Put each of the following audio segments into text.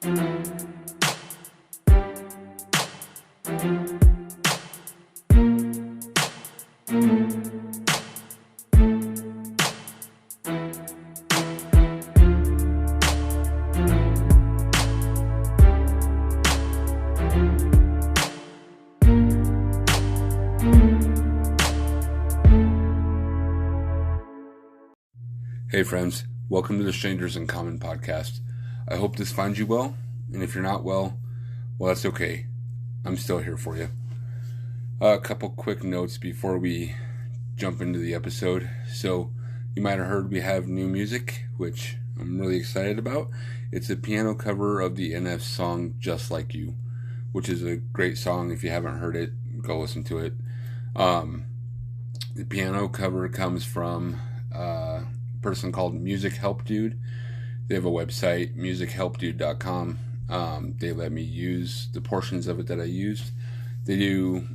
Hey friends, welcome to the Strangers in Common podcast. I hope this finds you well, and if you're not well, that's okay. I'm still here for you. A couple quick notes before we jump into the episode. So, you might have heard we have new music, which I'm really excited about. It's a piano cover of the NF song Just Like You, which is a great song. If you haven't heard it, go listen to it. The piano cover comes from a person called Music Help Dude. They have a website, musichelpdude.com. They let me use the portions of it that I used. They do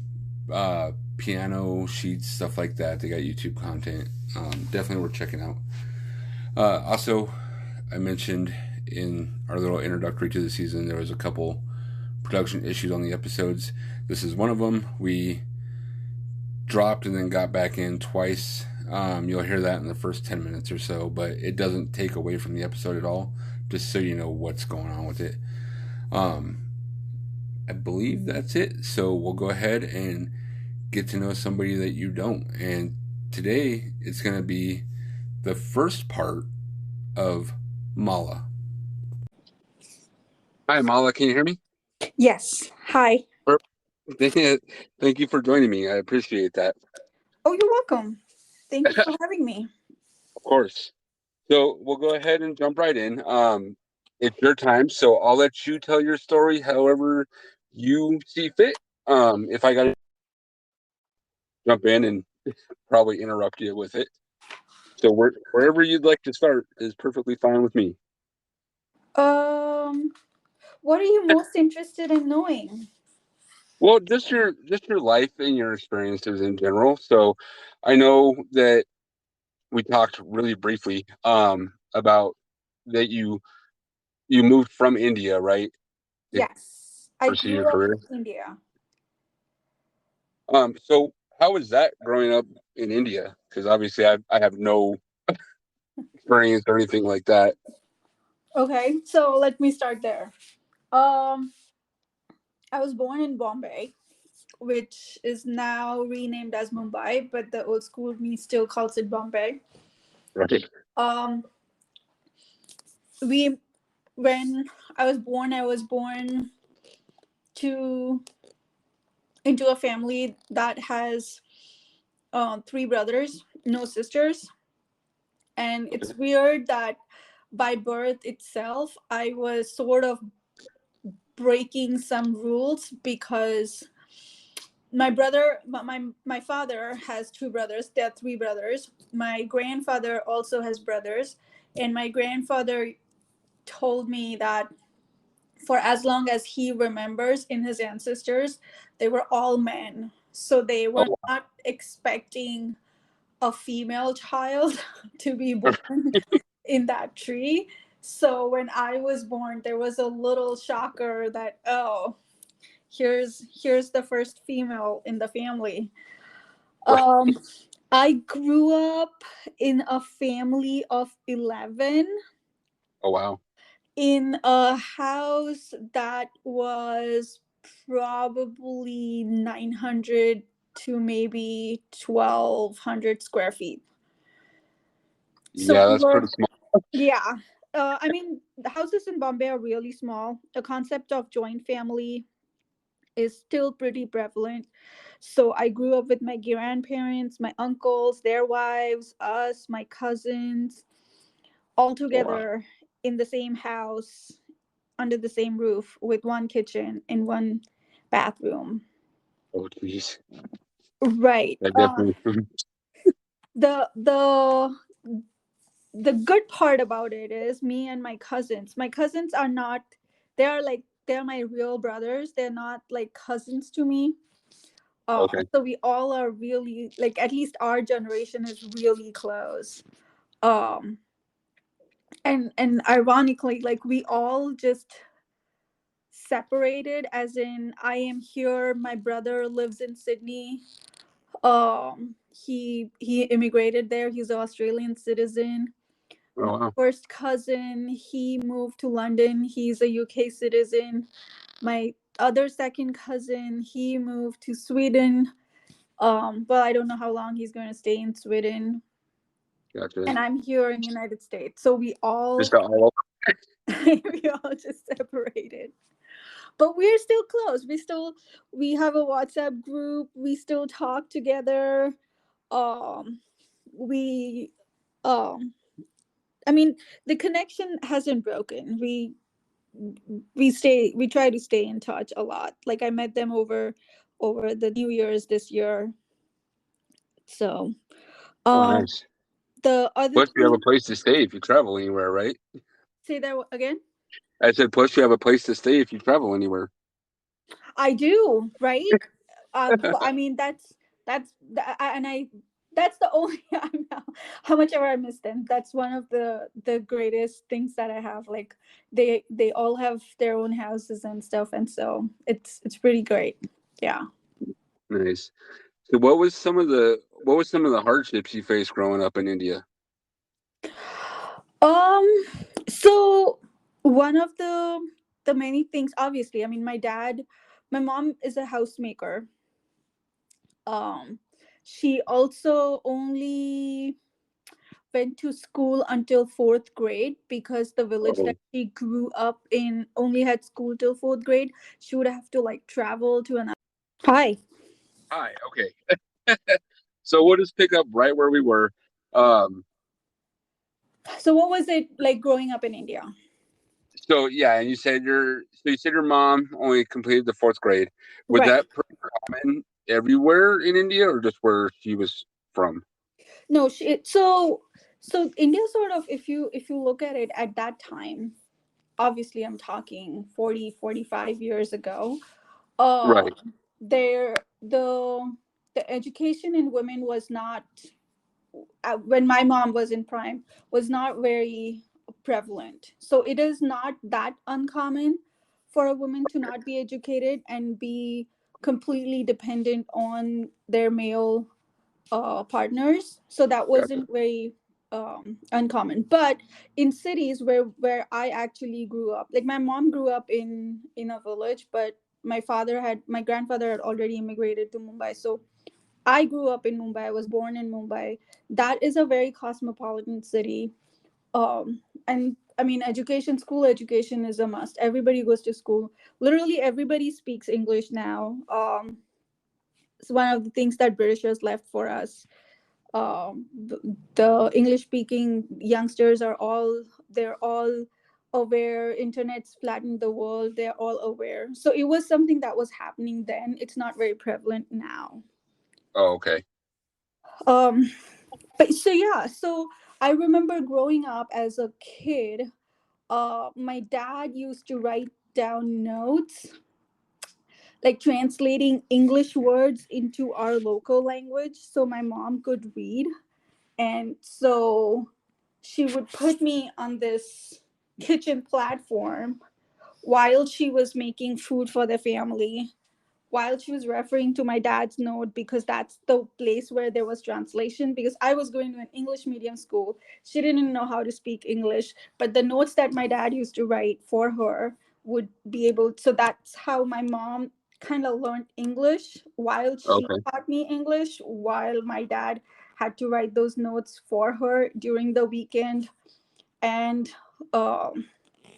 piano sheets, stuff like that. They got YouTube content. Definitely worth checking out. Also, I mentioned in our little introductory to the season, there was a couple production issues on the episodes. This is one of them. We dropped and then got back in twice. You'll hear that in the first 10 minutes or so, but it doesn't take away from the episode at all, just so you know what's going on with it. I believe that's it. So we'll go ahead and get to know somebody that you don't. And today it's going to be the first part of Mala. Hi, Mala. Can you hear me? Yes. Hi. Thank you for joining me. I appreciate that. Oh, you're welcome. Thank you for having me. Of course. So we'll go ahead and jump right in. It's your time, so I'll let you tell your story however you see fit. If I got to jump in and probably interrupt you with it. So wherever you'd like to start is perfectly fine with me. What are you most interested in knowing? Well, just your life and your experiences in general. So I know that we talked really briefly about that you moved from India, right? To Yes, I pursue your grew up career. in India. So how was that growing up in India? Because obviously I have no experience or anything like that. Okay, so let me start there. Um, I was born in Bombay, which is now renamed as Mumbai, but the old school me still calls it Bombay. Right. Um, we when I was born to into a family that has three brothers, no sisters. And it's weird that by birth itself, I was sort of breaking some rules because my father has two brothers. There are three brothers. My grandfather also has brothers, and my grandfather told me that for as long as he remembers in his ancestors, they were all men. So they were Oh, not expecting a female child to be born in that tree. So when I was born, there was a little shocker that, oh, here's the first female in the family. right. Um, I grew up in a family of 11 Oh, wow. in a house that was probably 900 to maybe 1200 square feet. So Yeah, we that's pretty were, small. yeah. I mean, the houses in Bombay are really small. The concept of joint family is still pretty prevalent. So I grew up with my grandparents, my uncles, their wives, us, my cousins, all Oh, wow. together in the same house, under the same roof, with one kitchen and one bathroom. Oh, geez. Right. That definitely. The the good part about it is me and my cousins. My cousins are not. They're my real brothers. They're not like cousins to me. Okay. So we all are really, like, at least our generation is really close. Um, and ironically, like, we all just separated, as in I am here, my brother lives in Sydney. He immigrated there. He's an Australian citizen. Oh, My wow. first cousin, he moved to London. He's a UK citizen. My other second cousin, he moved to Sweden. But I don't know how long he's going to stay in Sweden. Gotcha. And I'm here in United States. So we all Just all we all just separated. But we're still close. We have a WhatsApp group. We still talk together. Um we um I mean, the connection hasn't broken. We try to stay in touch a lot. Like I met them over the New Year's this year. So Oh, um nice. the other Plus, you have a thing, place to stay if you travel anywhere, right? say that again. I said, plus you have a place to stay if you travel anywhere. I do, right? I mean, and I that's the only how much ever I miss them. That's one of the greatest things that I have. Like they all have their own houses and stuff, and so it's pretty great. Yeah. Nice. So, what was some of the hardships you faced growing up in India? Um. So one of the many things, obviously, I mean, my mom is a housemaker. Um, she also only went to school until fourth grade because the village Oh, that she grew up in only had school till fourth grade. She would have to like travel to another. Hi. hi. Okay. So we'll just pick up right where we were. Um, So, what was it like growing up in India? so yeah, and you said your mom only completed the fourth grade. Was Right. that pretty common everywhere in India, or just where she was from? No, so India sort of, if you look at it at that time, obviously I'm talking 40, 45 years ago. Right. There the education in women was not, when my mom was in prime, was not very prevalent. So it is not that uncommon for a woman to not be educated and be completely dependent on their male partners. So that Gotcha. wasn't very uncommon. But in cities where I actually grew up, like my mom grew up in a village, but my grandfather had already immigrated to Mumbai. So I grew up in Mumbai. I was born in Mumbai. That is a very cosmopolitan city. And I mean, school education is a must. Everybody goes to school. Literally, everybody speaks English now. It's one of the things that Britishers left for us. The English speaking youngsters they're all aware. Internet's flattened the world. They're all aware. So it was something that was happening then. It's not very prevalent now. Oh, okay. Um, but so yeah, so I remember growing up as a kid. My dad used to write down notes, like translating English words into our local language so my mom could read. And so she would put me on this kitchen platform while she was making food for the family, while she was referring to my dad's note, because that's the place where there was translation, because I was going to an English medium school. She didn't know how to speak English, but the notes that my dad used to write for her would be able, so that's how my mom kind of learned English, while she Okay. taught me English, while my dad had to write those notes for her during the weekend and um,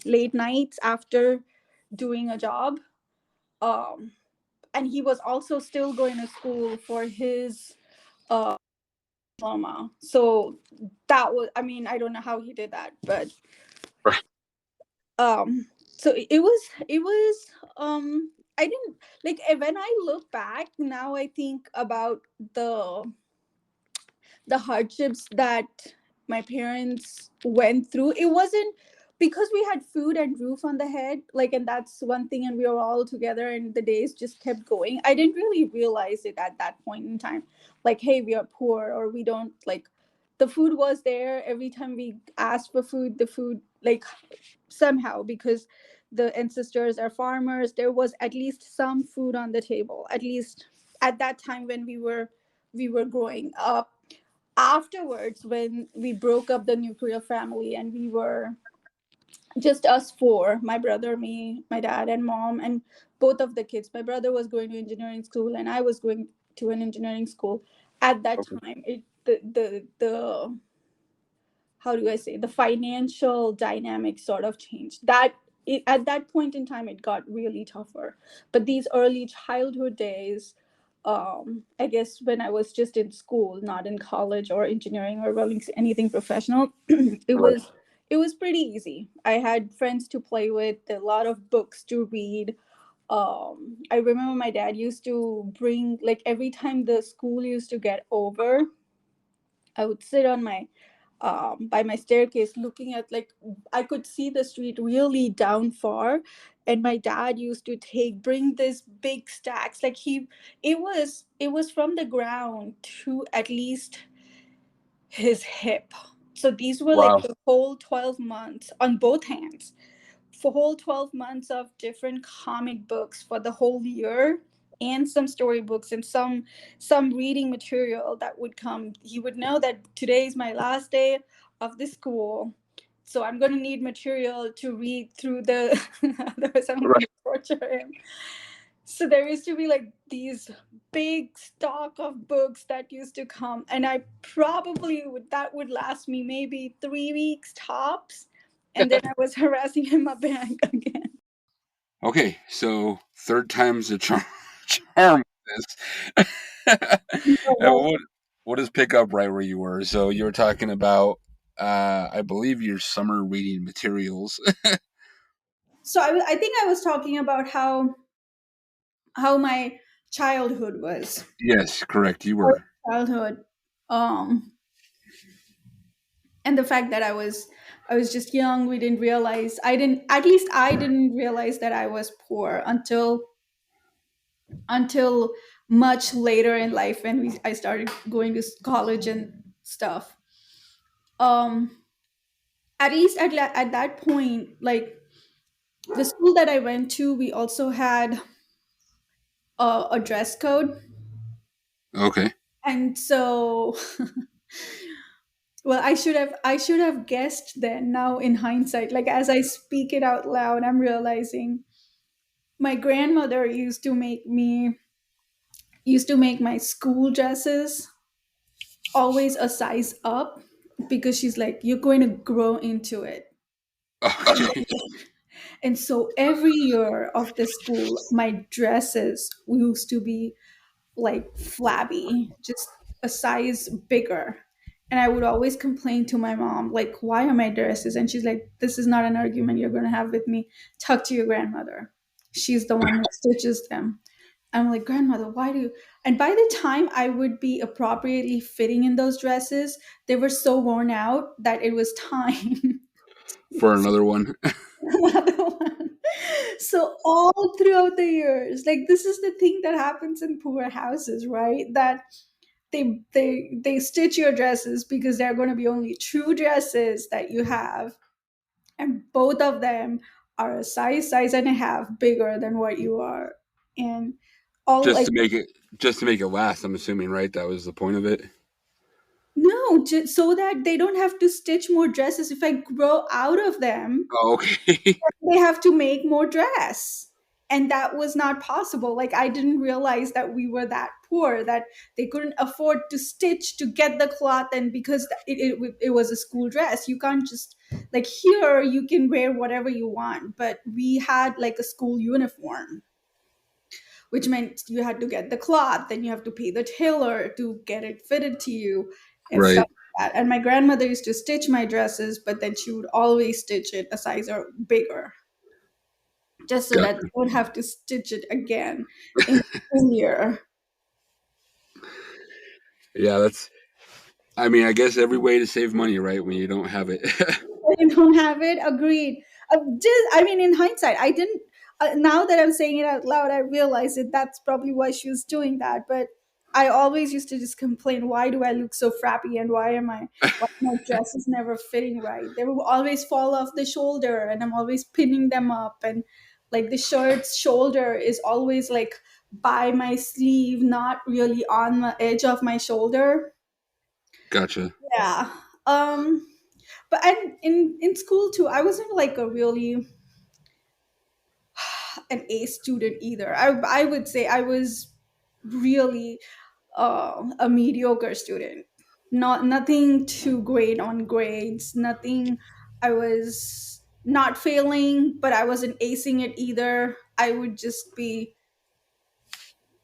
late nights after doing a job. um, and he was also still going to school for his uh diploma. So that was, I mean, I don't know how he did that, but Right. so it was I didn't like when I look back now, I think about the hardships that my parents went through. It wasn't because we had food and roof on the head, like, and that's one thing, and we were all together and the days just kept going. I didn't really realize it at that point in time, like, hey, we are poor, or we don't, like, the food was there every time we asked for food. The food, like, somehow, because the ancestors are farmers. There was at least some food on the table, at least at that time when we were growing up. Afterwards, when we broke up the nuclear family and we were just us four, my brother, me, my dad, and mom, and both of the kids. My brother was going to engineering school and I was going to an engineering school. At that Okay. time, the how do I say, the financial dynamic sort of changed. At that point in time, it got really tougher. But these early childhood days, I guess when I was just in school, not in college or engineering or running anything professional, it Right. was it was pretty easy. I had friends to play with, a lot of books to read. I remember my dad used to bring, like, every time the school used to get over, I would sit on my by my staircase looking at, like, I could see the street really down far, and my dad used to bring this big stacks, like, it was from the ground to at least his hip. So these were like Wow. the whole 12 months on both hands, for whole 12 months of different comic books for the whole year, and some storybooks and some reading material that would come. He would know that today is my last day of the school, so I'm going to need material to read through the otherwise I'm going Right. to torture him. So there used to be like these big stock of books that used to come, and I probably would last me maybe 3 weeks tops, and then I was harassing him up back again. Okay, so third time's the charm with this. And what does pick up right where you were? So you were talking about, I believe, your summer reading materials. So I think I was talking about how my childhood was. Yes, correct. You Our were. childhood, um, and the fact that I was just young. We didn't realize. I didn't. At least I didn't realize that I was poor until much later in life when I started going to college and stuff. Um, at least at that point, like, the school that I went to, we also had a dress code. Okay. And so, well, I should have guessed then. Now in hindsight, like, as I speak it out loud, I'm realizing my grandmother used to make my school dresses always a size up, because she's like, you're going to grow into it. Okay. And so every year of the school, my dresses used to be like flabby, just a size bigger. And I would always complain to my mom, like, why are my dresses? And she's like, this is not an argument you're going to have with me. Talk to your grandmother. She's the one who stitches them. I'm like, grandmother, why do you? And by the time I would be appropriately fitting in those dresses, they were so worn out that it was time. For another one. Another one. So all throughout the years, like, this is the thing that happens in poor houses, right? That they stitch your dresses because they're going to be only two dresses that you have, and both of them are a size and a half bigger than what you are, and all, just like, to make it just to make it last, I'm assuming, right? That was the point of it. no, just so that they don't have to stitch more dresses. If I grow out of them, Oh, okay. they have to make more dress, and that was not possible. Like, I didn't realize that we were that poor that they couldn't afford to stitch to get the cloth, and because it was a school dress, you can't just, like, here you can wear whatever you want, but we had like a school uniform, which meant you had to get the cloth, then you have to pay the tailor to get it fitted to you, and Right. stuff like that. And my grandmother used to stitch my dresses, but then she would always stitch it a size or bigger, just so that Gotcha. they don't have to stitch it again in the school year. Yeah, that's. I mean, I guess every way to save money, right? When you don't have it. I don't have it. Agreed. I mean, in hindsight, I didn't. Now that I'm saying it out loud, I realize it. That's probably why she was doing that. But I always used to just complain, why do I look so frappy and why my dress is never fitting right? They will always fall off the shoulder and I'm always pinning them up, and like the shirt's shoulder is always like by my sleeve, not really on the edge of my shoulder. Gotcha. Yeah. Um but in school too, I wasn't like a really an A student either. I would say I was really a mediocre student. Not nothing too great on grades. Nothing. I was not failing, but I wasn't acing it either. I would just be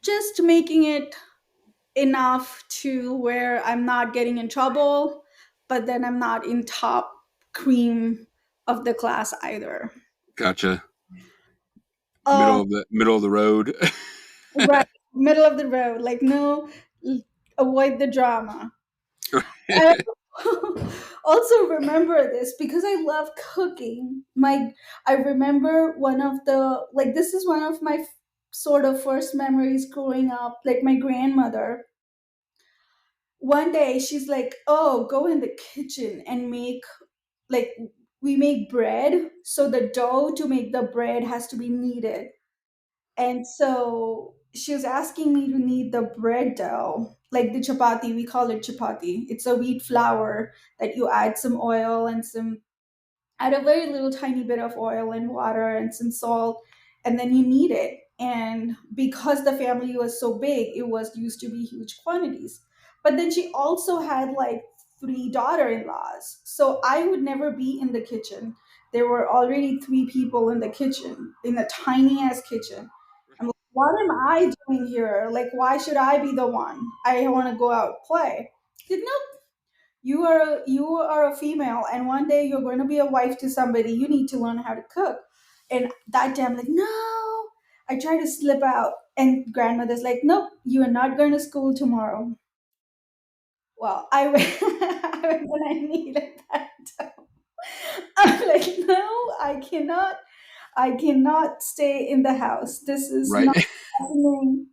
just making it enough to where I'm not getting in trouble, but then I'm not in top cream of the class either. Gotcha. Um, Middle of the road. right, middle of the road. Like no, avoid the drama. I also remember this because I love cooking. I remember one of the like this is one of my sort of first memories growing up. Like my grandmother, one day she's like, "Oh, go in the kitchen and make like we make bread. So the dough to make the bread has to be kneaded." And so she was asking me to knead the bread dough, like the chapati. We call it chapati. It's a wheat flour that you add some oil and some, add a very little tiny bit of oil and water and some salt, and then you knead it. And because the family was so big, it was used to be huge quantities. But then she also had like three daughter-in-laws, so I would never be in the kitchen. There were already three people in the kitchen, in a tiny ass kitchen. I'm like, what am I doing here? Like, why should I be the one? I want to go out play. She said, no, you are a female, and one day you're going to be a wife to somebody. You need to learn how to cook. And that day I'm like, no. I try to slip out, and grandmother's like, nope, you are not going to school tomorrow. Well, I went, I went when I needed that. I'm like, no, I cannot stay in the house. This is Right. not happening.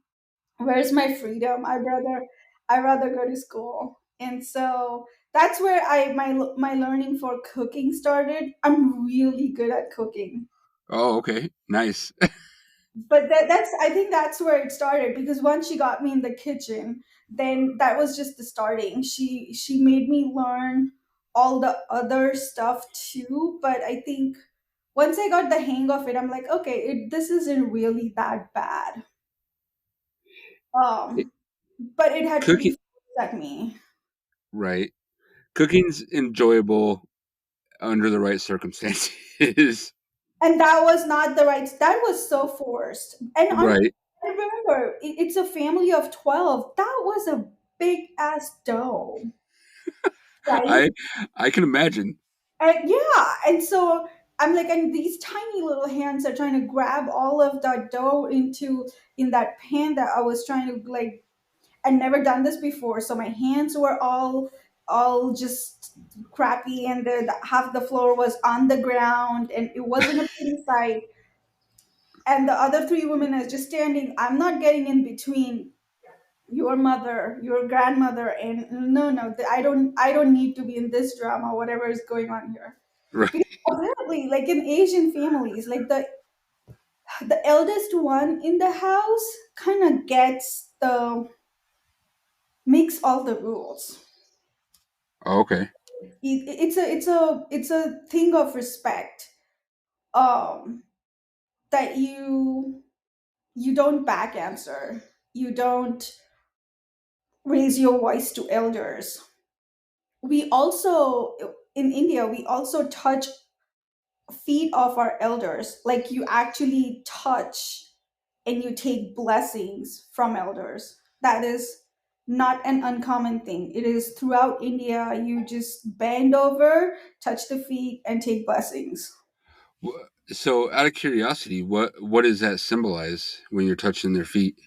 Where's my freedom? I rather go to school. And so that's where my learning for cooking started. I'm really good at cooking. Oh, okay. Nice. But that's, I think that's where it started, because once she got me in the kitchen, then that was just the starting. She made me learn all the other stuff too, but I think once I got the hang of it, I'm like, okay, this isn't really that bad. um but it had to be Cooking, forced at me. right. Cooking's enjoyable under the right circumstances. And that was not the right, that was so forced. And Right. I remember it's a family of 12. That was a big ass dough, right? I I can imagine. And yeah, and so I'm like, and these tiny little hands are trying to grab all of that dough into in that pan that I was trying to like. I'd never done this before, so my hands were all just crappy, and half the floor was on the ground, and it wasn't a pretty sight. And the other three women are just standing. I'm not getting in between your mother, your grandmother, and no, no, I don't need to be in this drama, whatever is going on here. Right. Because apparently, like in Asian families, like the eldest one in the house kind of gets the makes all the rules. Oh, okay. It's a thing of respect, um that you don't back answer, you don't raise your voice to elders. We also, in India, we also touch feet of our elders, like you actually touch and you take blessings from elders. That is not an uncommon thing. It is throughout India. You just bend over, touch the feet, and take blessings. So, out of curiosity, what does that symbolize when you're touching their feet?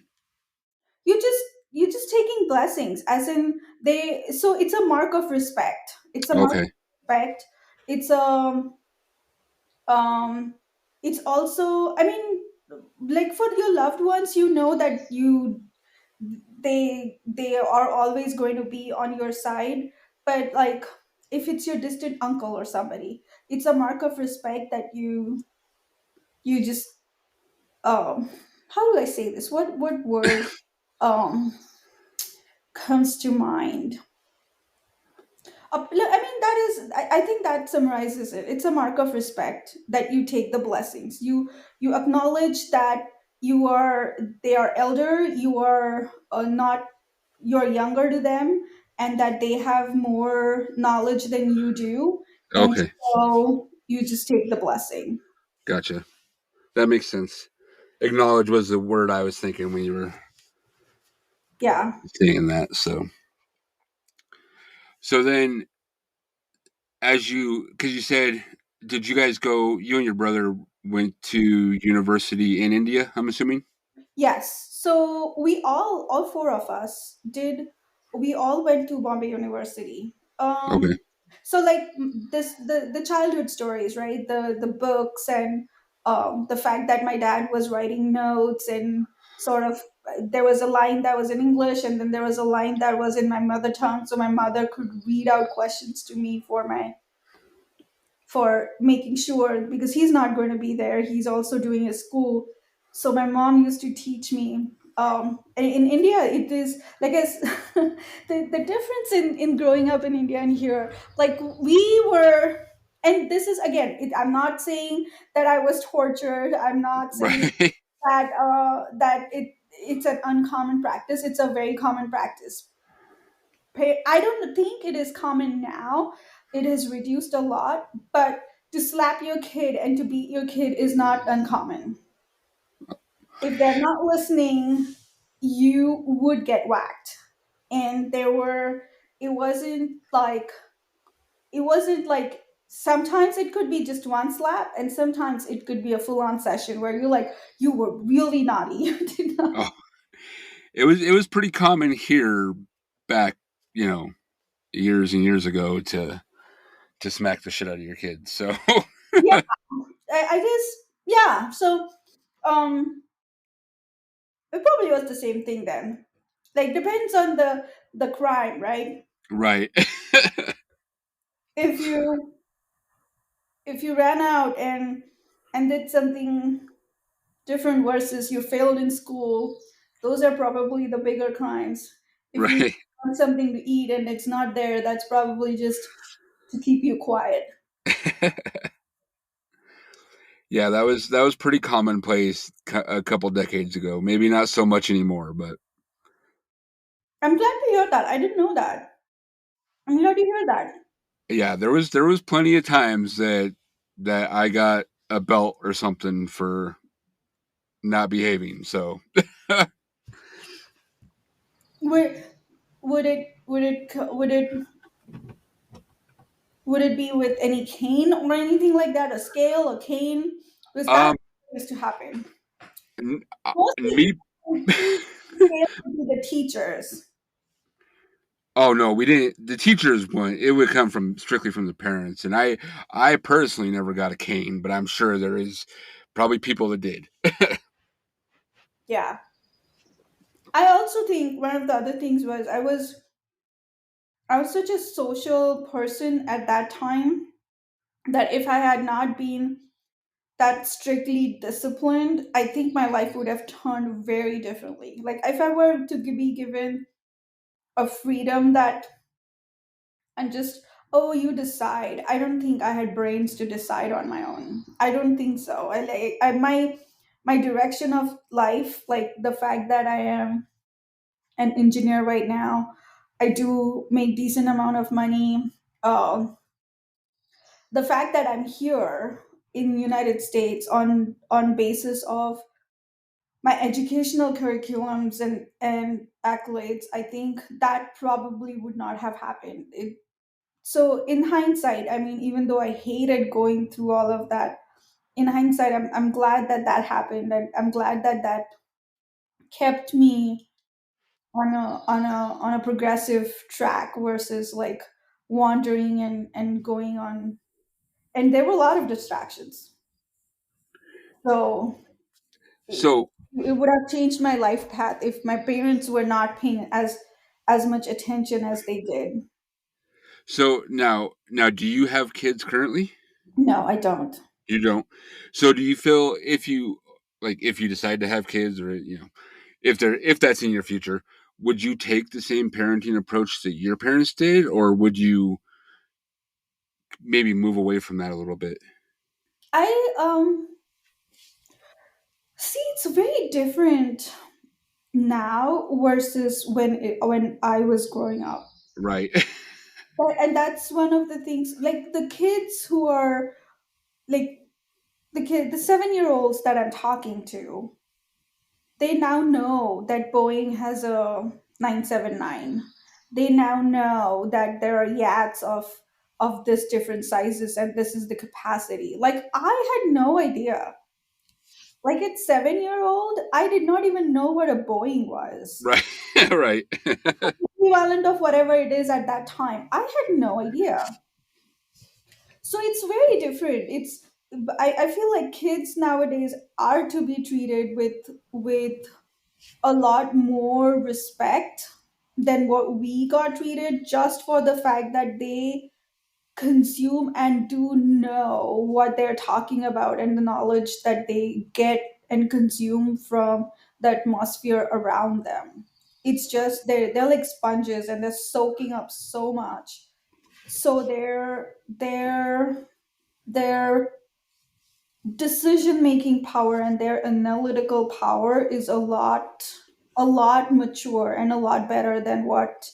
You just taking blessings, as in they. So it's a mark of respect. It's a mark of Okay. respect. It's um it's also, I mean, like for your loved ones, you know that they are always going to be on your side. But like, if it's your distant uncle or somebody, it's a mark of respect that you just, um how do I say this, what word um comes to mind? I mean, that is, I think that summarizes it. It's a mark of respect that you take the blessings. You acknowledge that you are they are elder. You are not you're younger to them, and that they have more knowledge than you do, and Okay, so you just take the blessing. gotcha. That makes sense. Acknowledge was the word I was thinking when you were Yeah. saying that. So then, because you said, did you guys go? You and your brother went to university in India. I'm assuming. Yes. So we all four of us did. We all went to Bombay University. Okay. So like, this, the childhood stories, right? The books, and the fact that my dad was writing notes, and sort of, there was a line that was in English, and then there was a line that was in my mother tongue, so my mother could read out questions to me for making sure, because he's not going to be there, he's also doing his school. So my mom used to teach me. In India, it is like, as the difference in growing up in India and here, like, we were, and this is again, I'm not saying that I was tortured, I'm not saying Right. that it's an uncommon practice. It's a very common practice. I don't think it is common now. It has reduced a lot, but to slap your kid and to beat your kid is not uncommon. If they're not listening, you would get whacked. And it wasn't like, sometimes it could be just one slap, and sometimes it could be a full on session where you're like, you were really naughty. You did not. Oh, it was pretty common here back, you know, years and years ago to smack the shit out of your kids. So Yeah, I guess, yeah. So, um, it probably was the same thing then. Like, depends on the crime, right? right. If you ran out and did something different versus you failed in school, those are probably the bigger crimes. If you Right. want something to eat and it's not there, that's probably just to keep you quiet. Yeah, that was pretty commonplace a couple decades ago. Maybe not so much anymore, but I'm glad to hear that. I didn't know that. I'm glad to hear that. yeah, there was plenty of times that I got a belt or something for not behaving. So Would would it be with any cane or anything like that? A scale, a cane? Because that um used to happen. n- Mostly, me scale would be the teachers. oh no, we didn't. The teachers wouldn't. It would come from strictly from the parents, and I personally never got a cane, but I'm sure there is probably people that did. Yeah. I also think one of the other things was I was such a social person at that time that if I had not been that strictly disciplined, I think my life would have turned very differently. Like, if I were to be given a freedom that, and just, oh, you decide, I don't think I had brains to decide on my own. I don't think so. My direction of life, like the fact that I am an engineer right now, I do make decent amount of money. um, the fact that I'm here in United States on basis of my educational curriculums and accolades, I think that probably would not have happened. So in hindsight, I mean, even though I hated going through all of that, in hindsight, I'm glad that that happened, and I'm glad that that kept me on a progressive track versus like wandering and going on. And there were a lot of distractions. So So it would have changed my life path if my parents were not paying as much attention as they did. So now, do you have kids currently? No, I don't. You don't. So do you feel if you decide to have kids, or if that's in your future, would you take the same parenting approach that your parents did, or would you maybe move away from that a little bit? I see it's very different now versus when I was growing up. Right. And that's one of the things, like the kids who are like the 7-year olds that I'm talking to, they now know that Boeing has a 979. They now know that there are yachts of this different sizes and this is the capacity. Like I had no idea. Like at 7-year old, I did not even know what a Boeing was. Right. Right. Equivalent of whatever it is at that time. I had no idea. So it's very different. I feel like kids nowadays are to be treated with a lot more respect than what we got treated, just for the fact that they consume and do know what they're talking about, and the knowledge that they get and consume from the atmosphere around them. It's just they're like sponges and they're soaking up so much. So their decision making power and their analytical power is a lot mature and a lot better than what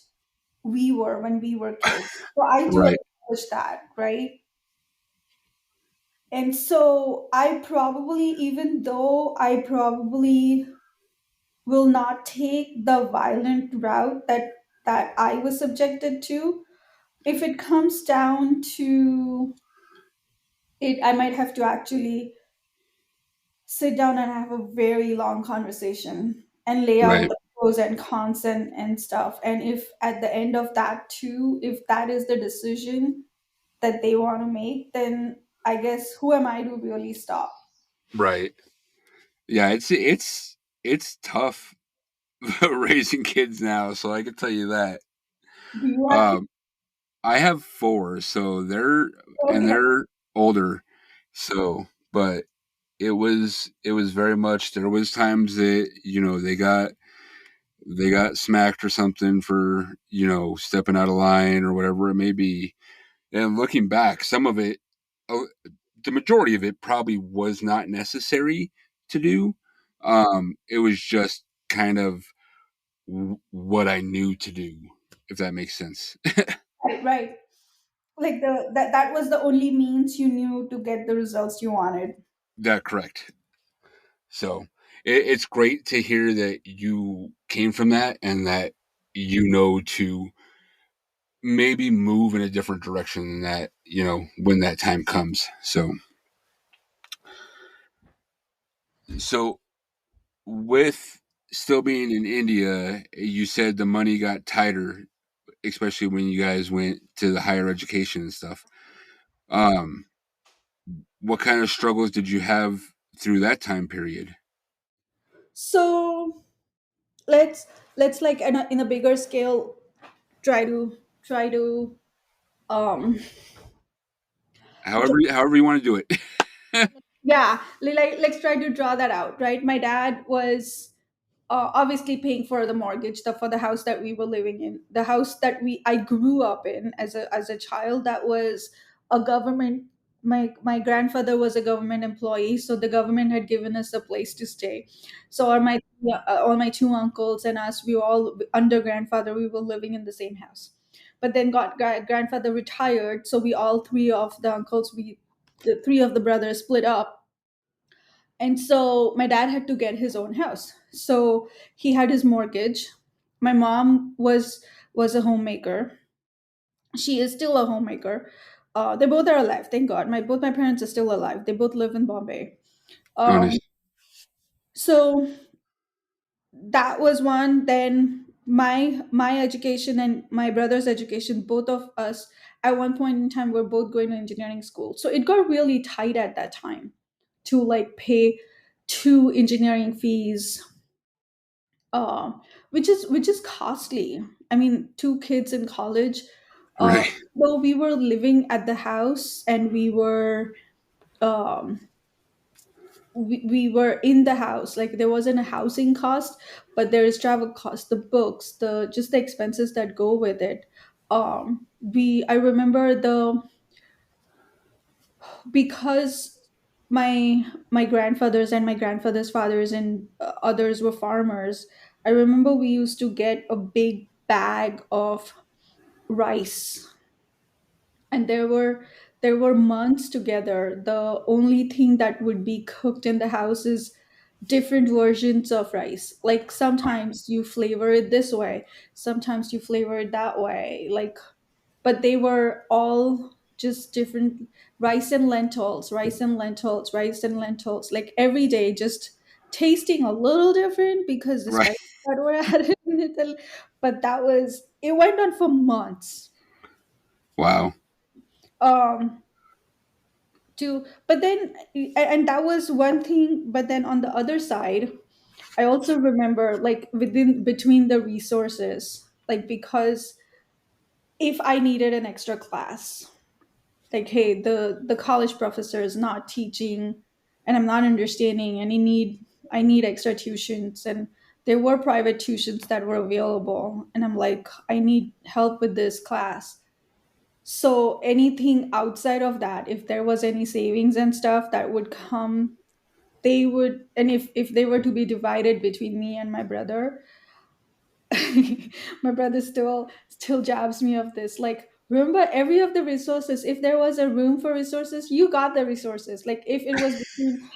we were when we were kids. So I do Right. acknowledge that, right? And so I probably, even though I probably will not take the violent route that I was subjected to, if it comes down to it, I might have to actually sit down and have a very long conversation and lay out Right. the pros and cons and stuff. And if at the end of that too, if that is the decision that they want to make, then I guess who am I to really stop? Right. Yeah, it's tough raising kids now, so I can tell you that. Do you have to? Um, I have four, so Okay. they're older. So, but it was very much, there was times that they got smacked or something for stepping out of line or whatever it may be. And looking back, some of it, uh, the majority of it probably was not necessary to do. It was just kind of what I knew to do, if that makes sense. Right, right. Like that was the only means you knew to get the results you wanted. That correct. So it's great to hear that you came from that, and that to maybe move in a different direction than that, when that time comes. So with still being in India, you said the money got tighter, especially when you guys went to the higher education and stuff. Um, what kind of struggles did you have through that time period? So let's like in a bigger scale try to um However you want to do it. yeah, like let's try to draw that out, right? My dad was obviously paying for the mortgage for the house that we were living in, the house that we I grew up in as a child. That was a government. My grandfather was a government employee, so the government had given us a place to stay. So all my two uncles and us, we were all under grandfather. We were living in the same house, but then grandfather retired, so we all three of the uncles, the three of the brothers split up, and so my dad had to get his own house. So he had his mortgage. My mom was a homemaker. She is still a homemaker. They both are alive, thank God. Both my parents are still alive. They both live in Bombay. Honest. So that was one. Then my education and my brother's education, both of us at one point in time were both going to engineering school. So it got really tight at that time to like pay two engineering fees, uh, which is costly. I mean, two kids in college. Uh, Right. though we were living at the house and um, we were in the house, like there wasn't a housing cost, but there is travel cost, the books, the just the expenses that go with it. We I remember the because my grandfathers and my grandfather's fathers and others were farmers. I remember we used to get a big bag of rice, and there were months together. The only thing that would be cooked in the house is different versions of rice. Like sometimes you flavor it this way, sometimes you flavor it that way. Like, but they were all just different. Rice and lentils, rice and lentils, rice and lentils, like every day, just tasting a little different because the Right. spices that were added in it. But it went on for months. Wow. um to But then, and that was one thing. But then on the other side, I also remember, like, within between the resources, like, because if I needed an extra class, like, hey, the college professor is not teaching and I'm not understanding, and I need extra tuitions, and there were private tuitions that were available, and I'm like, I need help with this class. So anything outside of that, if there was any savings and stuff that would come, they would, and if they were to be divided between me and my brother. My brother still jabs me of this, like, remember, every of the resources, if there was a room for resources, you got the resources. Like, if it was between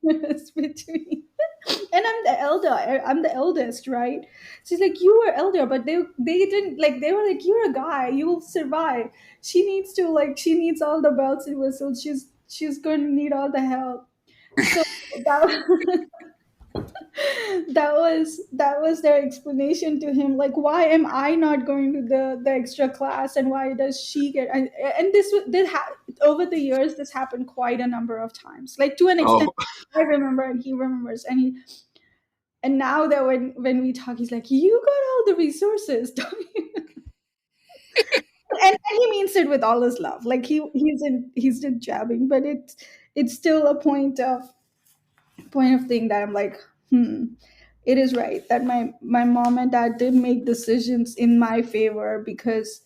it's between and I'm the eldest, right? She's like, you were elder, but they didn't, like, they were like, you're a guy, you will survive. She needs all the belts and whistles, she's going to need all the help. So that that was their explanation to him, like, why am I not going to the extra class, and why does she get, and over the years this happened quite a number of times, like, to an extent. Oh, I remember and he remembers, and now that when we talk, he's like, you got all the resources, don't you? And he means it with all his love, like, he's just jabbing, but it's still a point of thing that I'm like, it is right that my mom and dad did make decisions in my favor, because,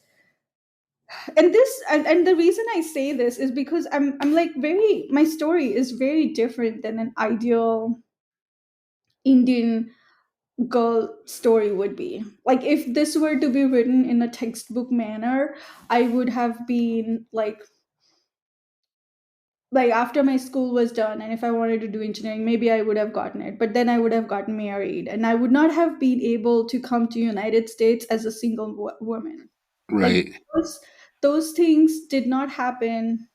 and the reason I say this is because I'm like, very, my story is very different than an ideal Indian girl story would be. Like, if this were to be written in a textbook manner, I would have been like, after my school was done, and if I wanted to do engineering, maybe I would have gotten it, but then I would have gotten married, and I would not have been able to come to United States as a single woman. Like, right. those those things did not happen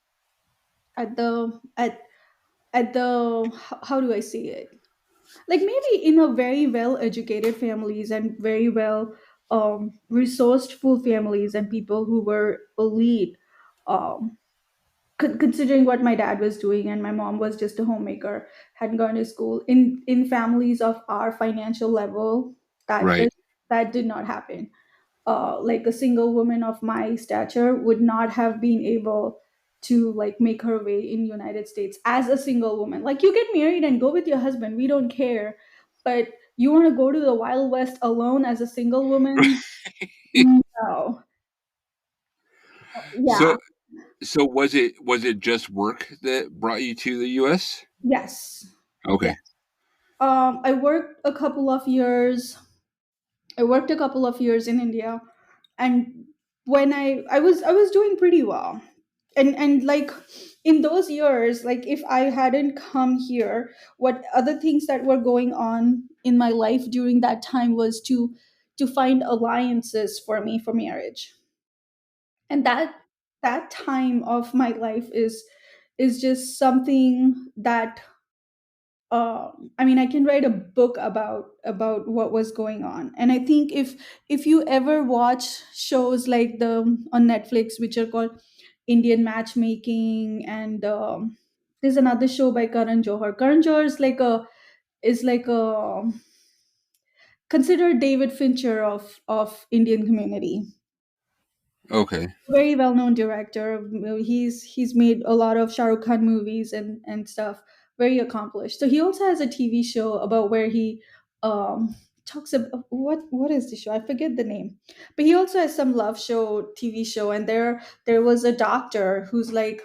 at the at the how do I say it, like, maybe in a very well educated families and very well resourceful families, and people who were elite, um considering what my dad was doing and my mom was just a homemaker, hadn't gone to school, in families of our financial level, that Right. did that did not happen. Like, a single woman of my stature would not have been able to, like, make her way in United States as a single woman. Like, you get married and go with your husband, we don't care, but you want to go to the Wild West alone as a single woman? No. Yeah. So so was it just work that brought you to the US? Yes. Okay. Yes. I worked a couple of years. I worked a couple of years in India, and when I was doing pretty well, and like, in those years, like, if I hadn't come here, what other things that were going on in my life during that time was to find alliances for me for marriage, and that time of my life is just something that, I mean, I can write a book about what was going on. And I think if you ever watch shows like the on Netflix, which are called Indian Matchmaking, and There's another show by Karan Johar. Karan Johar is like a considered David Fincher of Indian community. Okay. Very well known director. He's made a lot of Shah Rukh Khan movies and stuff. Very accomplished. So he also has a TV show about where he um talks about what is the show? I forget the name. But he also has some love show TV show, and there was a doctor who's like,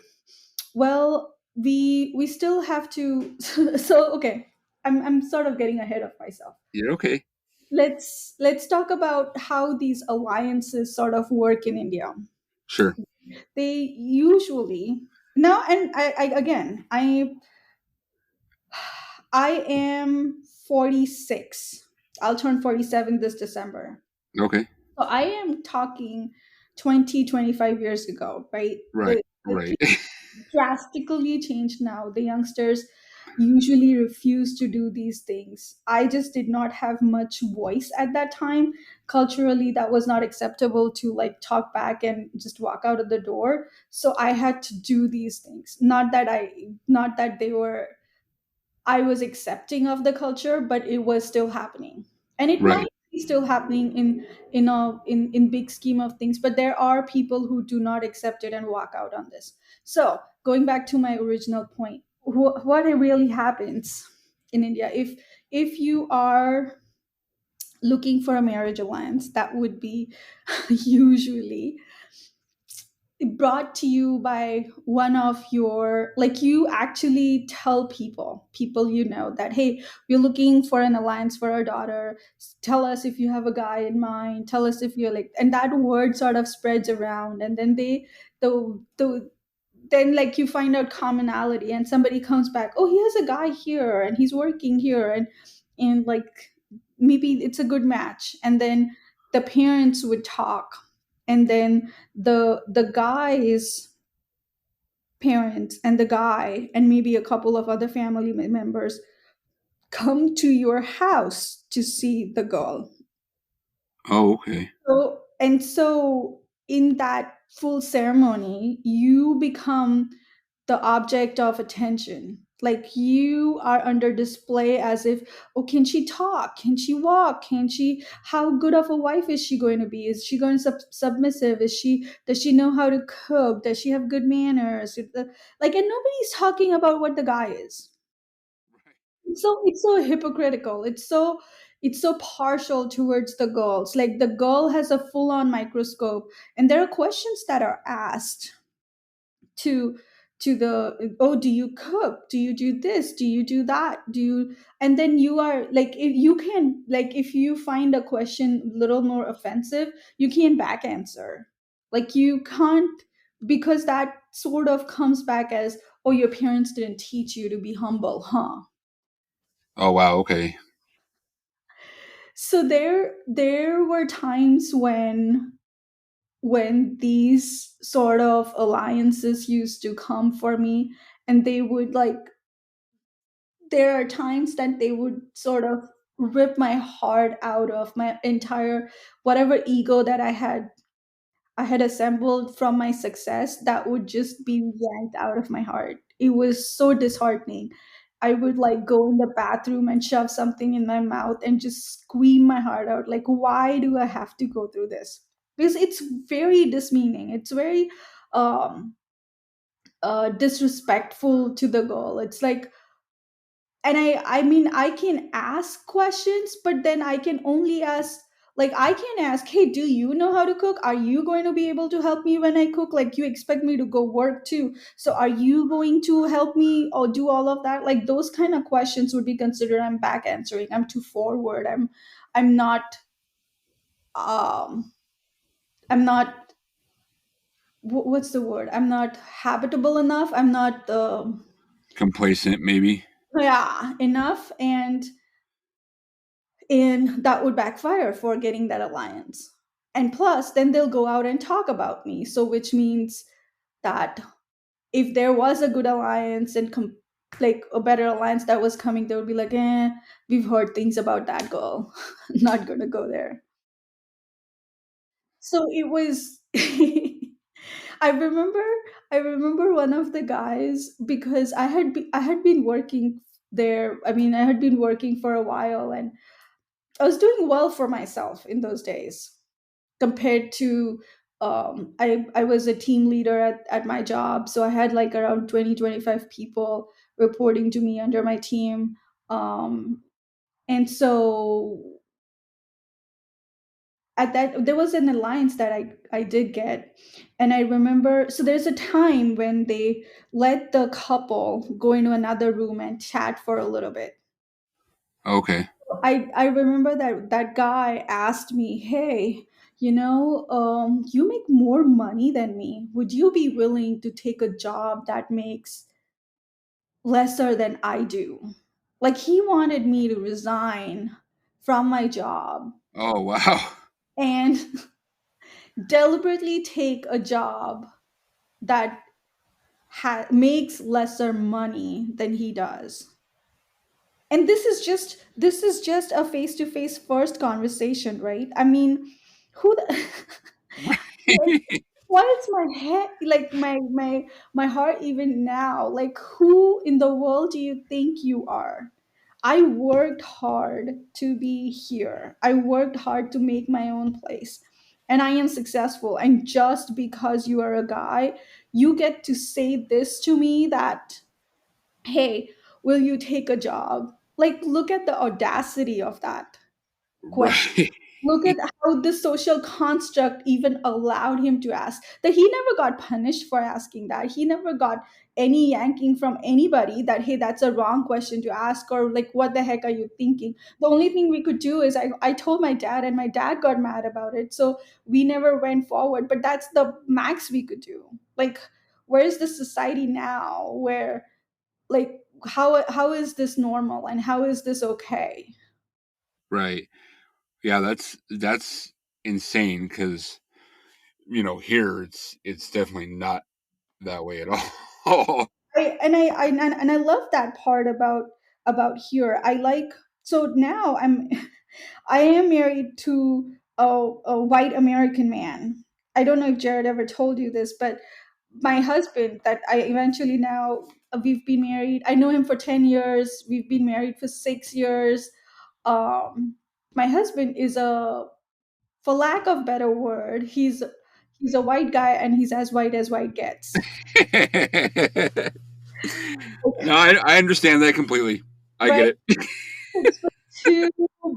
well, we still have to. So okay, I'm sort of getting ahead of myself. Yeah. Okay. Let's talk about how these alliances sort of work in India. Sure. They usually now, and I again, I am 46. I'll turn 47 this December. Okay. So I am talking 20-25 years ago, right? Right. The Right. drastically changed now. The youngsters usually refuse to do these things. I just did not have much voice at that time. Culturally, that was not acceptable to like talk back and just walk out of the door. So I had to do these things. Not that they were, I was accepting of the culture, but it was still happening. And it Right. might be still happening in big scheme of things, but there are people who do not accept it and walk out on this. So going back to my original point, what really happens in India, if you are looking for a marriage alliance, that would be usually brought to you by one of your, like, you actually tell people you know that, hey, we're looking for an alliance for our daughter. Tell us if you have a guy in mind, tell us if you're like, and that word sort of spreads around, and then the then like you find out commonality, and somebody comes back, oh, he has a guy here and he's working here, and like maybe it's a good match, and then the parents would talk, and then the guy's parents and the guy and maybe a couple of other family members come to your house to see the girl. Oh, okay. So in that full ceremony, you become the object of attention. Like you are under display as if, oh, can she talk? Can she walk? Can she? How good of a wife is she going to be? Is she going to submissive? Does she know how to cook? Does she have good manners? Like, and nobody's talking about what the guy is. It's so hypocritical. It's so partial towards the girls. Like the girl has a full on microscope, and there are questions that are asked to the, oh, do you cook, do you do this, do you do that, do you, and then you are like, if you can, like, if you find a question a little more offensive, you can't back answer. Like you can't, because that sort of comes back as, oh, your parents didn't teach you to be humble, huh? Oh, wow. Okay. So there were times when these sort of alliances used to come for me, and they would like, there are times that they would sort of rip my heart out of my entire, whatever ego that I had assembled from my success, that would just be yanked out of my heart. It was so disheartening. I would like go in the bathroom and shove something in my mouth and just scream my heart out. Like, why do I have to go through this? Because it's very dismeaning. It's very um disrespectful to the girl. It's like, and I mean, I can ask questions, but then I can only ask, like, I can ask, hey, do you know how to cook? Are you going to be able to help me when I cook? Like, you expect me to go work too, so are you going to help me or do all of that? Like, those kind of questions would be considered, I'm back answering, I'm too forward, I'm not, um I'm not, what's the word, I'm not habitable enough, I'm not Complacent, maybe. yeah, enough, and that would backfire for getting that alliance. And plus then they'll go out and talk about me, so which means that if there was a good alliance and like a better alliance that was coming, they would be like, we've heard things about that girl. Not gonna go there. So it was I remember I remember one of the guys, because I had been working there. I mean, I had been working for a while, and I was doing well for myself in those days compared to I was a team leader at my job, so I had like around 20-25 people reporting to me under my team. And so at that, there was an alliance that I did get. And I remember, so there's a time when they let the couple go into another room and chat for a little bit. Okay. I remember that that guy asked me, hey, you make more money than me, would you be willing to take a job that makes lesser than I do? Like, he wanted me to resign from my job Oh wow. and deliberately take a job that makes lesser money than he does. And this is just a face to face first conversation, right? I mean, who the, why is my head, like, my heart even now, like, who in the world do you think you are? I worked hard to be here. I worked hard to make my own place. And I am successful. And just because you are a guy, you get to say this to me that, hey, will you take a job? Like, look at the audacity of that question. Right. Look at how the social construct even allowed him to ask. That he never got punished for asking that. He never got any yanking from anybody that, hey, that's a wrong question to ask, or like, what the heck are you thinking? The only thing we could do is I told my dad, and my dad got mad about it. So we never went forward. But that's the max we could do. Like, where is the society now where, like, how is this normal and how is this okay? Right. Yeah, that's insane because here it's definitely not that way at all. I love that part about here. I like, so now I am married to a white American man. I don't know if Jared ever told you this, but my husband that I eventually now, we've been married. I know him for 10 years. We've been married for 6 years. Um my husband is a, for lack of better word, he's a white guy, and he's as white as white gets. No, I understand that completely. I Right? get it. 6'2",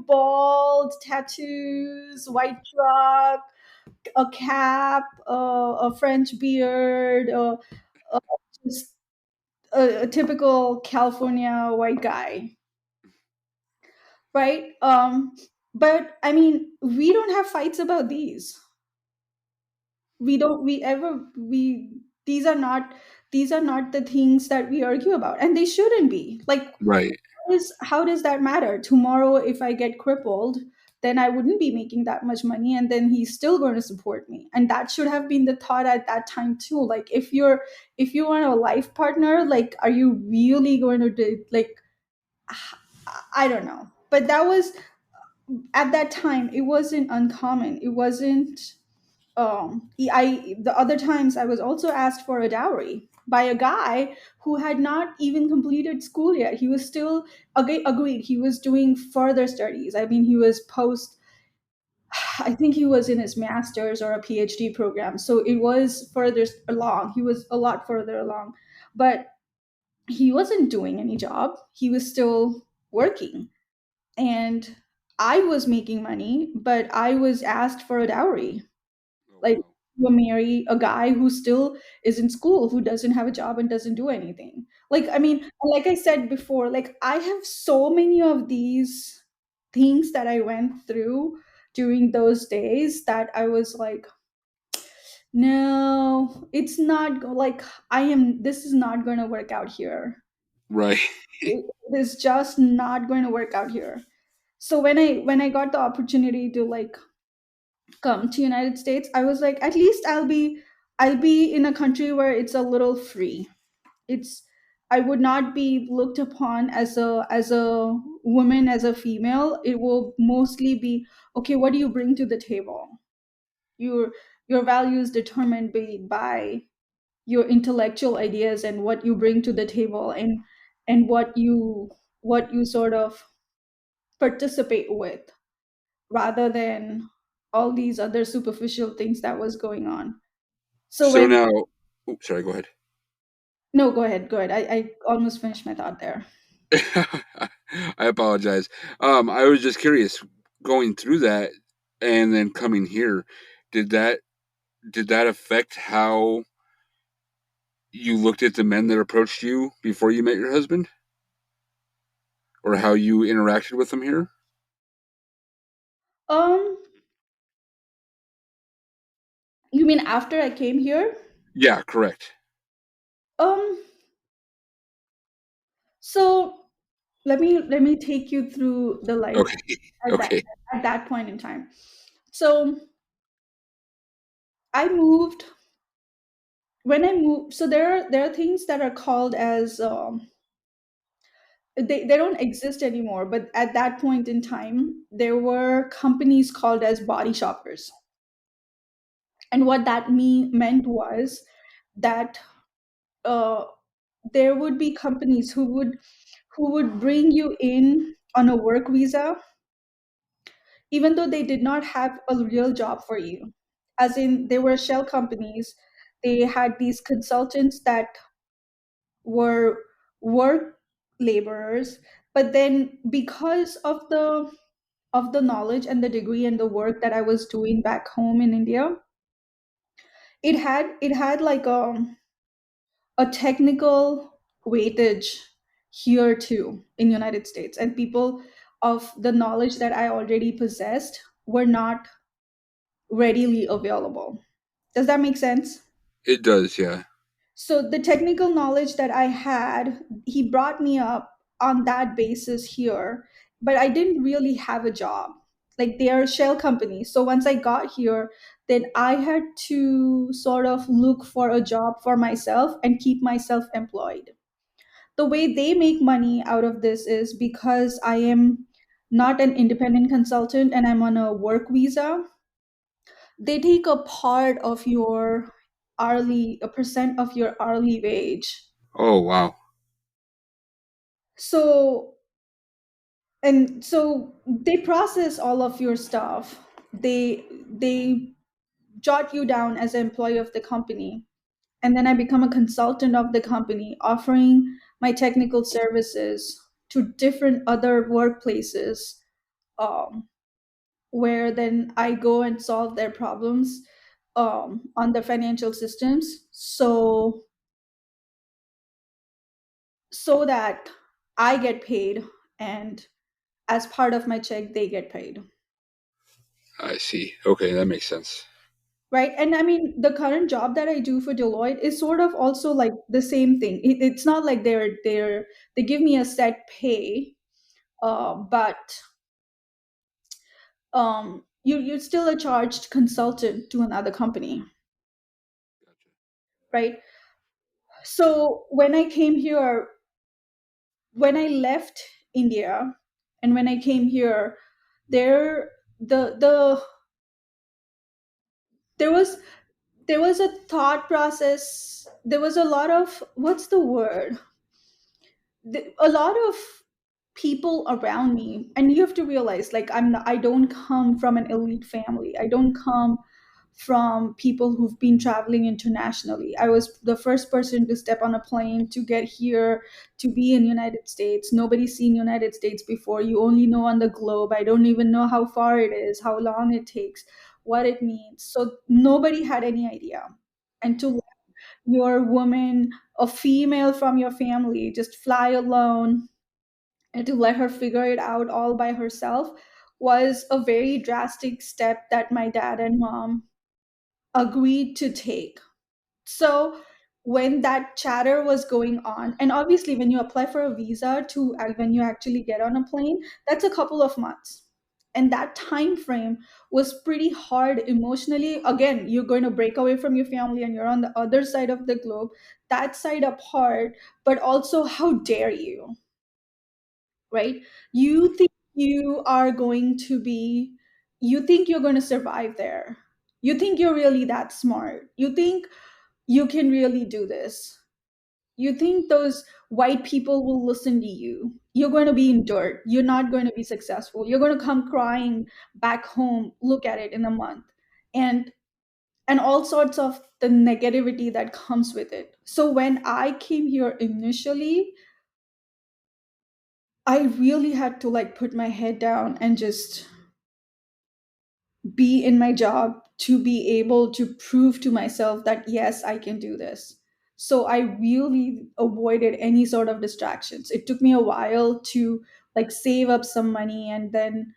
bald, tattoos, white truck, a cap, a French beard, uh, just a typical California white guy, right? But I mean, we don't have fights about these. We don't. We ever. We these are not the things that we argue about, and they shouldn't be. Like, Right. how does that matter? Tomorrow, if I get crippled, then I wouldn't be making that much money, and then he's still going to support me. And that should have been the thought at that time too. Like, if you want a life partner, like, are you really going to do, like, I don't know. But that was, at that time, it wasn't uncommon. It wasn't. The other times I was also asked for a dowry by a guy who had not even completed school yet. He was still, agreed, he was doing further studies. I mean, he was post, I think he was in his master's or a PhD program, so it was further along. He was a lot further along, but he wasn't doing any job. He was still working, and I was making money, but I was asked for a dowry. Oh Like, wow. you marry a guy who still is in school, who doesn't have a job and doesn't do anything. Like, I mean, like I said before, like, I have so many of these things that I went through during those days that I was like, no, it's not like, this is not going to work out here. Right. It is just not going to work out here. So when I got the opportunity to, like, come to United States, I was like, at least I'll be in a country where it's a little free. It's I would not be looked upon as a woman, as a female. It will mostly be, okay, what do you bring to the table? You're your value is determined by your intellectual ideas and what you bring to the table, and what you sort of participate with, rather than all these other superficial things that was going on. So So when now, oh, sorry, go ahead. No, go ahead. I almost finished my thought there. I apologize. I was just curious, going through that and then coming here, did that affect how you looked at the men that approached you before you met your husband, or how you interacted with them here? um you mean after I came here? Yeah, correct. um so let me take you through the life Okay, at that okay. at that point in time. So I moved when I moved. So there are things that are called as, they don't exist anymore, but at that point in time there were companies called as body shoppers. And what that meant was that, uh, there would be companies who would bring you in on a work visa, even though they did not have a real job for you. As in, they were shell companies. They had these consultants that were work laborers, but then because of the knowledge and the degree and the work that I was doing back home in India, it had like a technical weightage here too in United States, and people of the knowledge that I already possessed were not readily available. Does that make sense? It does, yeah. So the technical knowledge that I had, he brought me up on that basis here, but I didn't really have a job. Like, they are shell companies. So once I got here, then I had to sort of look for a job for myself and keep myself employed. The way they make money out of this is because I am not an independent consultant and I'm on a work visa. They take a percent of your hourly wage. Oh, wow. So, and so they process all of your stuff. They jot you down as an employee of the company, and then I become a consultant of the company, offering my technical services to different other workplaces, um, where then I go and solve their problems, on the financial systems, so that I get paid, and as part of my check they get paid. I see. Okay, that makes sense. Right. And I mean, the current job that I do for Deloitte is sort of also like the same thing. It's not like they give me a set pay, but you're still a charged consultant to another company, Gotcha. right? So when I came here, when I left India, and when I came here, there the there was there was a thought process. There was a lot of, what's the word, a lot of people around me. And you have to realize, like, I don't come from an elite family. I don't come from people who've been traveling internationally. I was the first person to step on a plane to get here, to be in United States. Nobody's seen United States before. You only know on the globe. I don't even know how far it is, how long it takes, what it means. So nobody had any idea. And to let your woman, a female from your family, just fly alone, and to let her figure it out all by herself, was a very drastic step that my dad and mom agreed to take. So when that chatter was going on, and obviously when you apply for a visa to, when you actually get on a plane, that's a couple of months. And that time frame was pretty hard emotionally. Again, you're going to break away from your family and you're on the other side of the globe, that side apart, but also, how dare you, right? You think you are going to be, you think you're going to survive there. You think you're really that smart. You think you can really do this. You think those white people will listen to you. You're going to be in dirt. You're not going to be successful. You're going to come crying back home, look at it in a month. And all sorts of the negativity that comes with it. So when I came here initially, I really had to like put my head down and just be in my job to be able to prove to myself that yes, I can do this. So I really avoided any sort of distractions. It took me a while to like save up some money, and then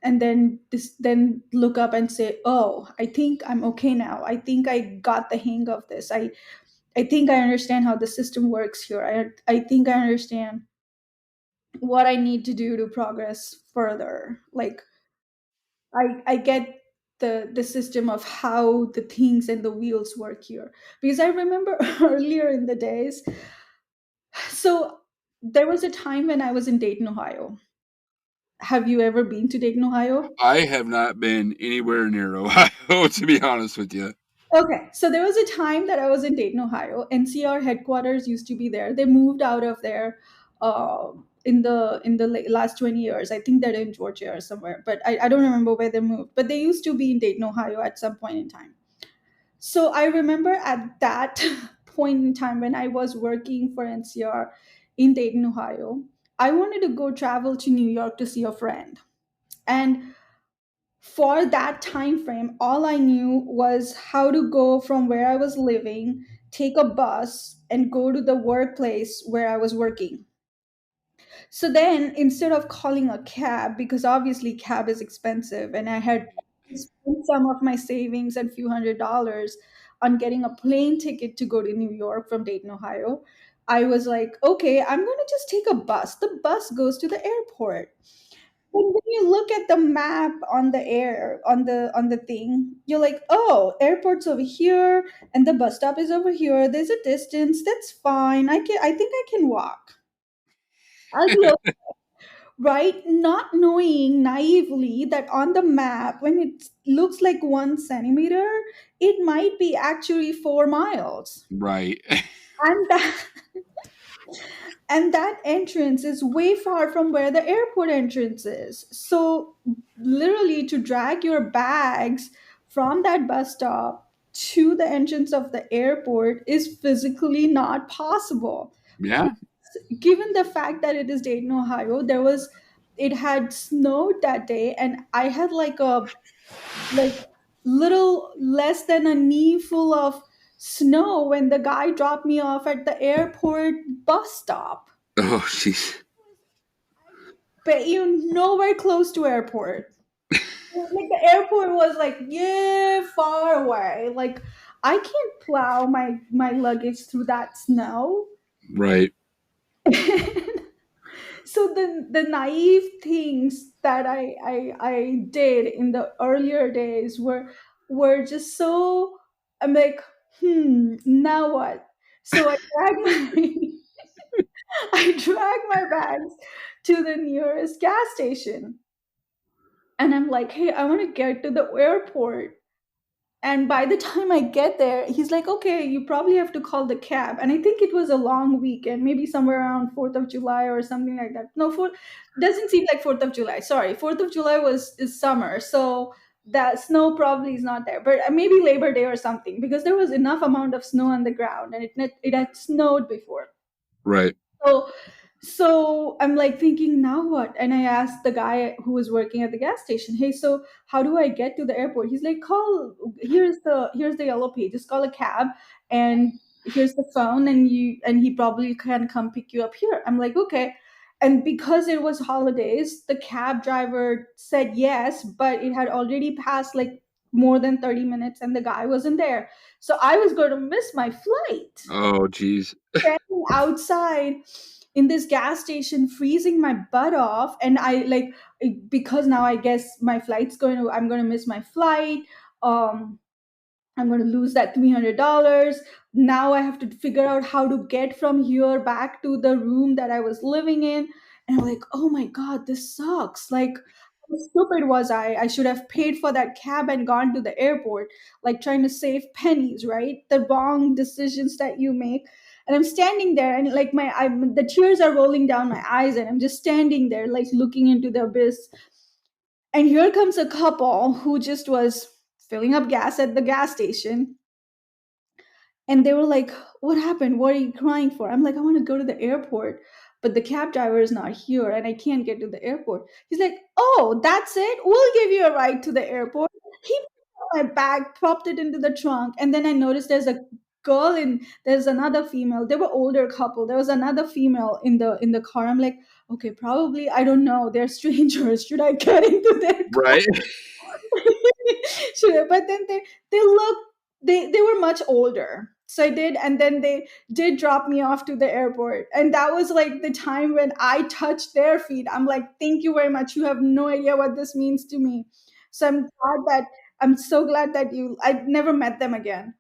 then look up and say, oh, I think I'm okay now. I think I got the hang of this. I think I understand how the system works here. I think I understand what I need to do to progress further. Like I get the system of how the things and the wheels work here. Because I remember earlier in the days, so there was a time when I was in Dayton, Ohio. Have you ever been to Dayton, Ohio? I have not been anywhere near Ohio, to be honest with you. Okay, so there was a time that I was in Dayton, Ohio. NCR headquarters used to be there. They moved out of there in the last 20 years. I think they're in Georgia or somewhere, but I don't remember where they moved. But they used to be in Dayton, Ohio at some point in time. So I remember at that point in time when I was working for NCR in Dayton, Ohio, I wanted to go travel to New York to see a friend. And for that time frame, all I knew was how to go from where I was living, take a bus, and go to the workplace where I was working. So then, instead of calling a cab, because obviously cab is expensive, and I had spent some of my savings and few $100s on getting a plane ticket to go to New York from Dayton, Ohio, I was like, okay, I'm going to just take a bus. The bus goes to the airport. But when you look at the map on the air on the thing, you're like, oh, airport's over here, and the bus stop is over here. There's a distance. That's fine. I think I can walk. I'll be right, not knowing naively that on the map when it looks like 1 centimeter, it might be actually 4 miles. Right. And that entrance is way far from where the airport entrance is. So literally to drag your bags from that bus stop to the entrance of the airport is physically not possible. Yeah. Given the fact that it is Dayton, Ohio, it had snowed that day, and I had like a like little less than a knee full of snow when the guy dropped me off at the airport bus stop. Oh, jeez. But you nowhere close to airport. Like the airport was like yeah far away. Like I can't plow my luggage through that snow. Right. So the naive things that I did in the earlier days were just so I'm like, now what? So I drag my I drag my bags to the nearest gas station. And I'm like, hey, I want to get to the airport. And by the time I get there, he's like, okay, you probably have to call the cab. And I think it was a long weekend, maybe somewhere around 4th of July or something like that. No, doesn't seem like 4th of July. Sorry, 4th of July is summer. So that snow probably is not there. But maybe Labor Day or something, because there was enough amount of snow on the ground and it had snowed before. Right. So I'm like thinking, now what? And I asked the guy who was working at the gas station, hey, so how do I get to the airport? He's like, call, here's the yellow page, just call a cab, and here's the phone, and he probably can come pick you up here. I'm like, okay. And because it was holidays, the cab driver said yes, but it had already passed like more than 30 minutes and the guy wasn't there. So I was going to miss my flight, Oh, jeez. standing outside in this gas station freezing my butt off. And I like, because now I guess I'm going to miss my flight. um I'm going to lose that $300. Now I have to figure out how to get from here back to the room that I was living in. And I'm like, oh my god, this sucks. Like how stupid was I? I should have paid for that cab and gone to the airport, like trying to save pennies, right? The wrong decisions that you make. And I'm standing there, and like the tears are rolling down my eyes, and I'm just standing there, like looking into the abyss. And here comes a couple who just was filling up gas at the gas station, and they were like, "What happened? What are you crying for?" I'm like, "I want to go to the airport, but the cab driver is not here and I can't get to the airport." He's like, "Oh, that's it? We'll give you a ride to the airport." He picked up my bag, propped it into the trunk, and then I noticed there's another female. They were older couple. There was another female in the car. I'm like, "Okay, probably, I don't know. They're strangers. Should I get into their car?" Right. Sure, but then they looked, they were much older, so I did, and then they did drop me off to the airport, and that was like the time when I touched their feet. I'm like, "Thank you very much. You have no idea what this means to me." So I'm so glad that I never met them again,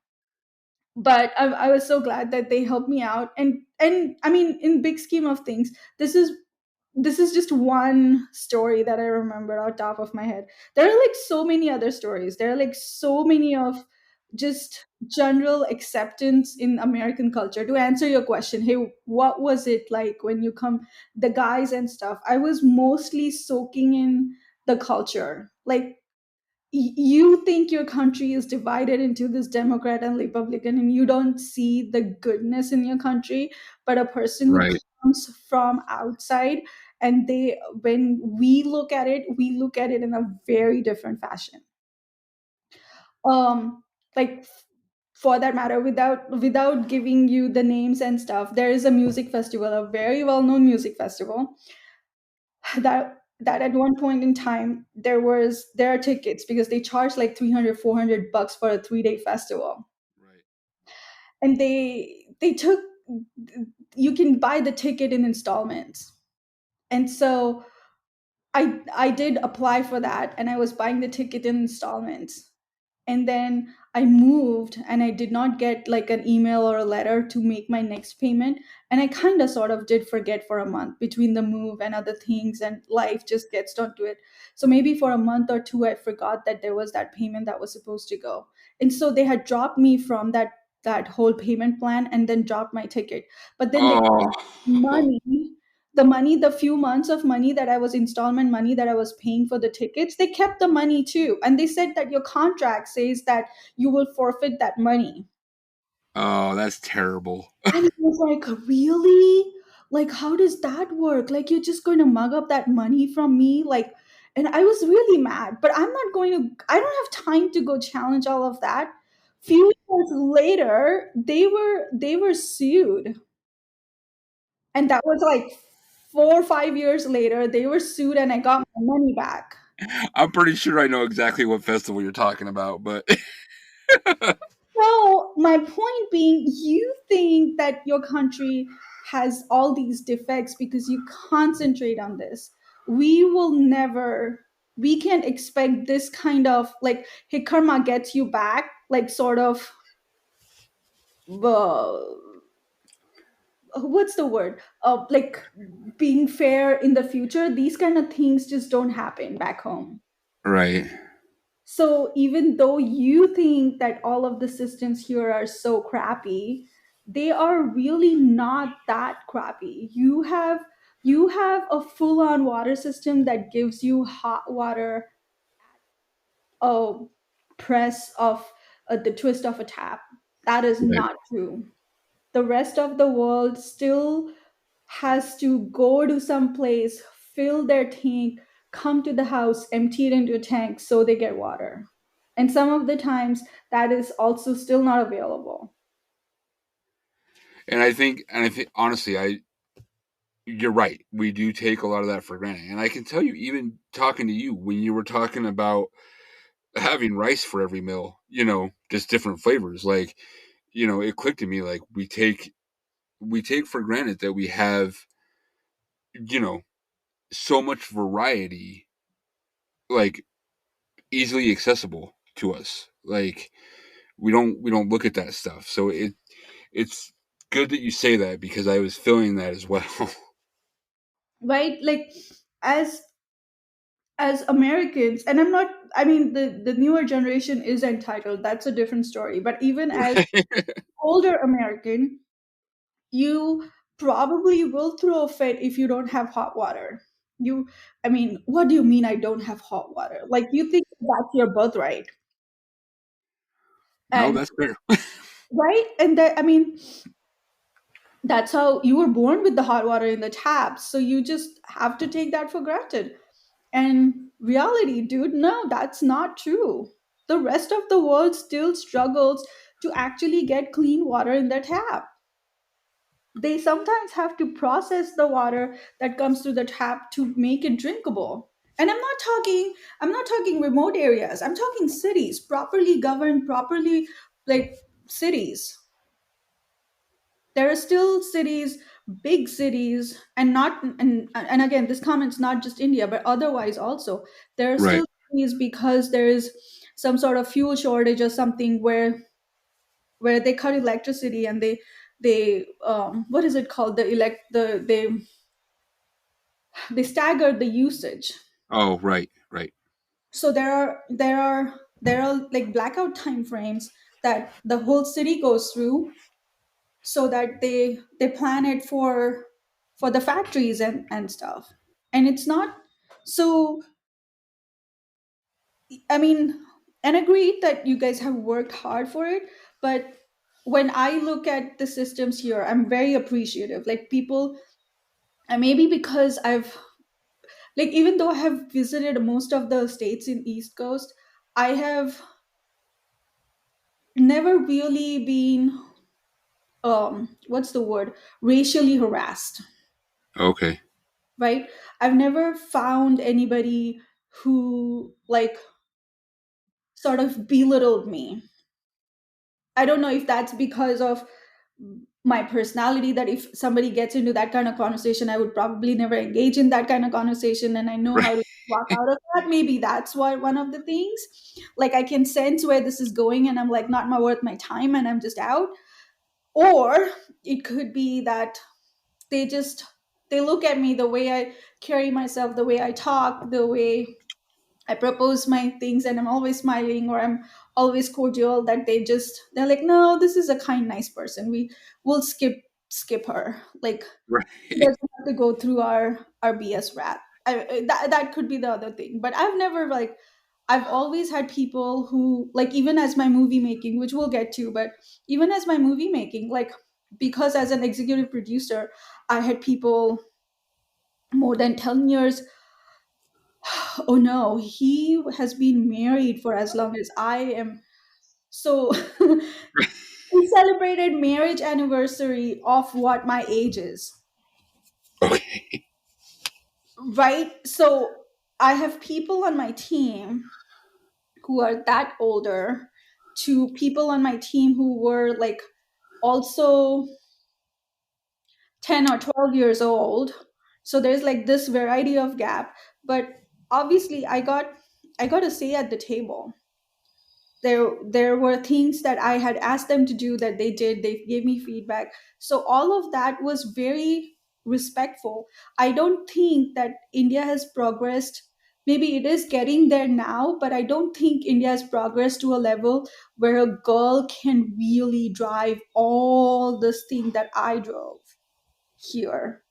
but I was so glad that they helped me out. And I mean, in big scheme of things, this is just one story that I remember on top of my head. There are like so many other stories. There are like so many of just general acceptance in American culture. To answer your question, hey, what was it like when you come, the guys and stuff? I was mostly soaking in the culture. Like, you think your country is divided into this Democrat and Republican, and you don't see the goodness in your country, but a person who Right. comes from outside, and they when we look at it in a very different fashion. Like, for that matter, without giving you the names and stuff, there is a music festival, a very well known music festival, that at one point in time there are tickets, because they charge like 300 $400 for a 3-day festival. Right. And they took, you can buy the ticket in installments. And so I did apply for that, and I was buying the ticket in installments. And then I moved, and I did not get like an email or a letter to make my next payment. And I kind of sort of did forget for a month between the move and other things, and life just gets done to it. So maybe for a month or two I forgot that there was that payment that was supposed to go. And so they had dropped me from that whole payment plan, and then dropped my ticket. But then they Oh. money the money, the few months of money that I was installment money that I was paying for the tickets, they kept the money too, and they said that your contract says that you will forfeit that money. Oh, that's terrible. And I was like, really? Like, how does that work? Like, you're just going to mug up that money from me? Like, and I was really mad, but I don't have time to go challenge all of that. Few years later, they were sued. And that was like 4 or 5 years later, they were sued, and I got my money back. I'm pretty sure I know exactly what festival you're talking about, but So, my point being, you think that your country has all these defects because you concentrate on this. We will never, we can't expect this kind of like, hey, karma gets you back, like sort of, uh, what's the word? Like being fair in the future. These kind of things just don't happen back home. right. So even though you think that all of the systems here are so crappy, they are really not that crappy. You have a full-on water system that gives you hot water, a press of the twist of a tap. That is Right. not true. The rest of the world still has to go to some place, fill their tank, come to the house, empty it into a tank so they get water. And some of the times that is also still not available. And I think honestly, you're right. We do take a lot of that for granted. And I can tell you, even talking to you, when you were talking about having rice for every meal, just different flavors, like, it clicked to me, like we take for granted that we have, you know, so much variety, like easily accessible to us. Like we don't look at that stuff. So it's good that you say that, because I was feeling that as well. Right? Like, as as Americans, and I'm not, I mean, the newer generation is entitled, that's a different story, but even as older American, you probably will throw a fit if you don't have hot water. You, I mean, what do you mean I don't have hot water? Like, you think that's your birthright. No, And that's fair. right? And that, I mean, that's how you were born, with the hot water in the taps. So you just have to take that for granted. And reality, dude, no, that's not true. The rest of the world still struggles to actually get clean water in their tap. They sometimes have to process the water that comes through the tap to make it drinkable. And I'm not talking remote areas. I'm talking cities, properly governed, properly, like, cities. There are still cities, big cities, and not, and again, this comment's not just India but otherwise also. There are Right. still cities, because there is some sort of fuel shortage or something, where they cut electricity, and they what is it called, they staggered the usage. Oh, right, right. So there are like blackout time frames that the whole city goes through, so that they plan it for the factories and stuff. And it's not, so, I mean, and agreed that you guys have worked hard for it, but when I look at the systems here, I'm very appreciative. Like, people, and maybe because I've, like, even though I have visited most of the states in East Coast, I have never really been, what's the word, racially harassed, Okay. right? I've never found anybody who, like, sort of belittled me. I don't know if that's because of my personality, that if somebody gets into that kind of conversation, I would probably never engage in that kind of conversation, and I know how Right. to walk out of that. Maybe that's why, one of the things. Like, I can sense where this is going, and I'm like, not my worth my time, and I'm just out. Or it could be that they just, they look at me, the way I carry myself, the way I talk, the way I propose my things, and I'm always smiling, or I'm always cordial, that they're like, no, this is a kind, nice person. Will skip her. Like, Right. she doesn't have to go through our BS rat. That could be the other thing. But I've never, like, I've always had people who, like, even as my movie making, which we'll get to, but even as my movie making, like, because as an executive producer, I had people more than 10 years. Oh no, he has been married for as long as I am. So we celebrated marriage anniversary of what my age is, Okay. right? So I have people on my team who are that older, to people on my team who were, like, also 10 or 12 years old. So there's, like, this variety of gap. But obviously, I got a say at the table. There were things that I had asked them to do that they did. They gave me feedback. So all of that was very respectful. I don't think that India has progressed. Maybe it is getting there now, but I don't think India has progressed to a level where a girl can really drive all this thing that I drove here.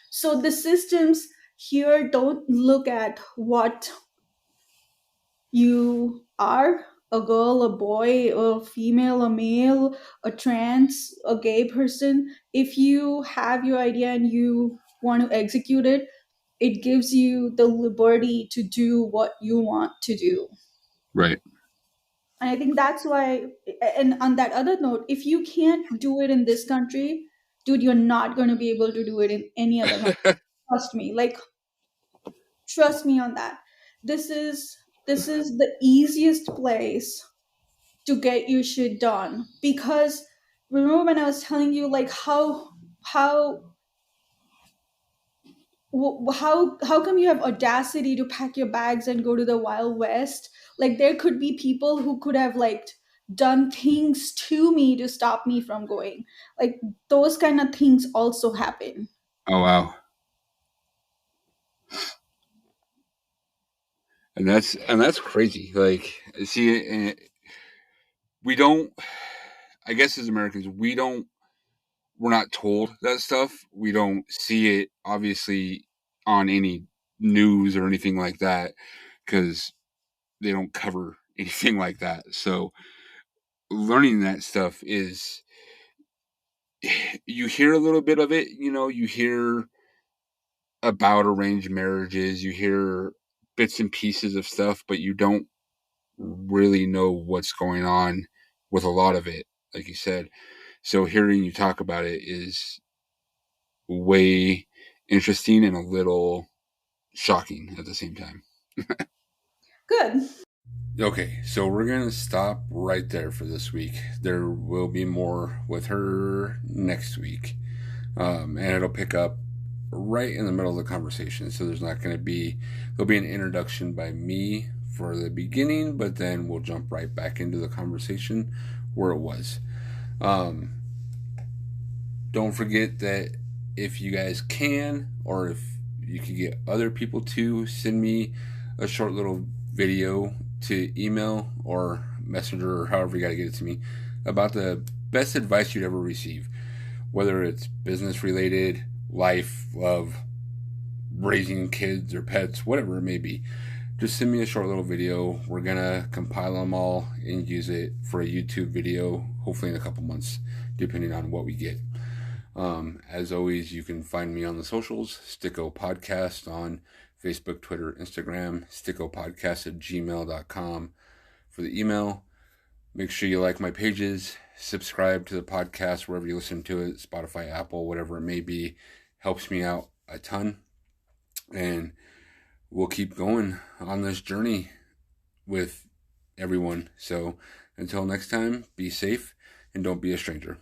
So the systems here don't look at what you are, a girl, a boy, a female, a male, a trans, a gay person. If you have your idea and you want to execute it, it gives you the liberty to do what you want to do. Right. And I think that's why, and on that other note, if you can't do it in this country, dude, you're not going to be able to do it in any other country. Trust me. Like, trust me on that. This is the easiest place to get your shit done, because remember when I was telling you, like, how how come you have audacity to pack your bags and go to the Wild West? Like, there could be people who could have, like, done things to me to stop me from going. Like, those kind of things also happen. Oh, wow. And that's crazy. Like, see, we don't. I guess as Americans, we're not told that stuff. We don't see it obviously on any news or anything like that because they don't cover anything like that. So learning that stuff is, you hear a little bit of it, you hear about arranged marriages, you hear bits and pieces of stuff, but you don't really know what's going on with a lot of it, like you said. So hearing you talk about it is way interesting and a little shocking at the same time. Good. Okay, so we're going to stop right there for this week. There will be more with her next week. And it'll pick up right in the middle of the conversation. So there's not going to be, there'll be an introduction by me for the beginning, but then we'll jump right back into the conversation where it was. Don't forget that if you guys can, or if you can get other people to send me a short little video to email or messenger or however you got to get it to me about the best advice you'd ever receive, whether it's business related, life, love, raising kids or pets, whatever it may be. Just send me a short little video. We're gonna compile them all and use it for a YouTube video, hopefully in a couple months, depending on what we get. As always, you can find me on the socials, Sticko Podcast on Facebook, Twitter, Instagram, stickopodcast@gmail.com for the email. Make sure you like my pages, subscribe to the podcast wherever you listen to it, Spotify, Apple, whatever it may be. Helps me out a ton. And we'll keep going on this journey with everyone. So until next time, be safe and don't be a stranger.